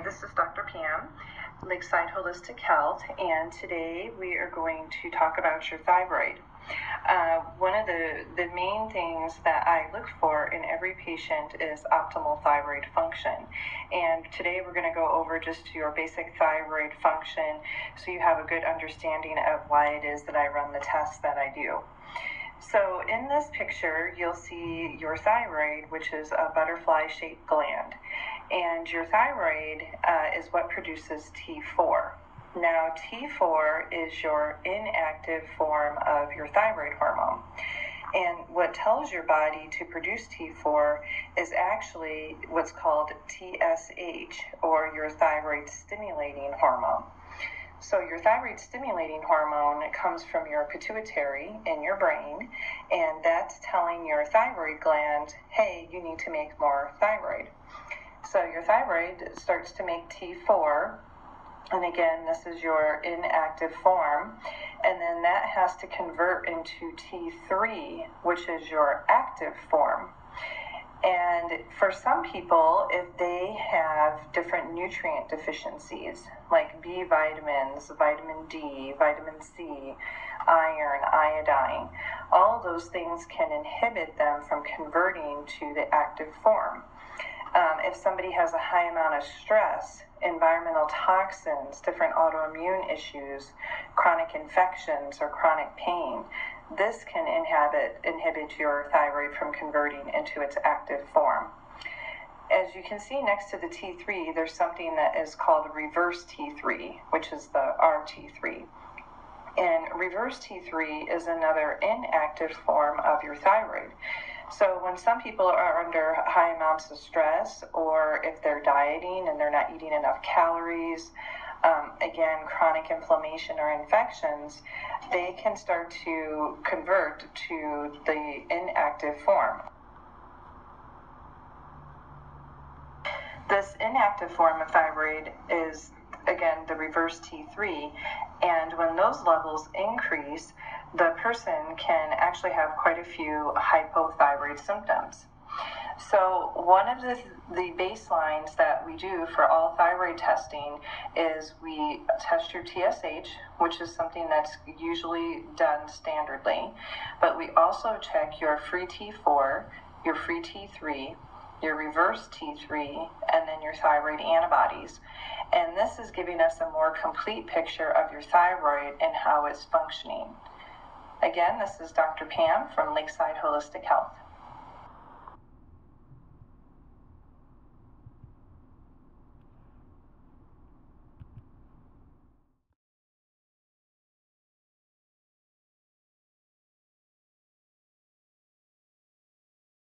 This is Dr. Pam, Lakeside Holistic Health, and today we are going to talk about your thyroid. One of the main things that I look for in every patient is optimal thyroid function. And today we're going to go over just your basic thyroid function so you have a good understanding of why it is that I run the tests that I do. So in this picture, you'll see your thyroid, which is a butterfly-shaped gland. And your thyroid is what produces T4. Now, T4 is your inactive form of your thyroid hormone. And what tells your body to produce T4 is actually what's called TSH, or your thyroid stimulating hormone. So your thyroid stimulating hormone comes from your pituitary in your brain, and that's telling your thyroid gland, hey, you need to make more thyroid. So your thyroid starts to make T4, and again, this is your inactive form, and then that has to convert into T3, which is your active form. And for some people, if they have different nutrient deficiencies, like B vitamins, vitamin D, vitamin C, iron, iodine, all of those things can inhibit them from converting to the active form. If somebody has a high amount of stress, environmental toxins, different autoimmune issues, chronic infections, or chronic pain, this can inhibit your thyroid from converting into its active form. As you can see next to the T3, there's something that is called reverse T3, which is the RT3. And reverse T3 is another inactive form of your thyroid. So when some people are under high amounts of stress, or if they're dieting and they're not eating enough calories, again, chronic inflammation or infections, they can start to convert to the inactive form. This inactive form of thyroid is, again, the reverse T3, and when those levels increase, the person can actually have quite a few hypothyroid symptoms. So one of the baselines that we do for all thyroid testing is we test your TSH, which is something that's usually done standardly, but we also check your free T4, your free T3, your reverse T3, and then your thyroid antibodies. And this is giving us a more complete picture of your thyroid and how it's functioning. Again, this is Dr. Pam from Lakeside Holistic Health.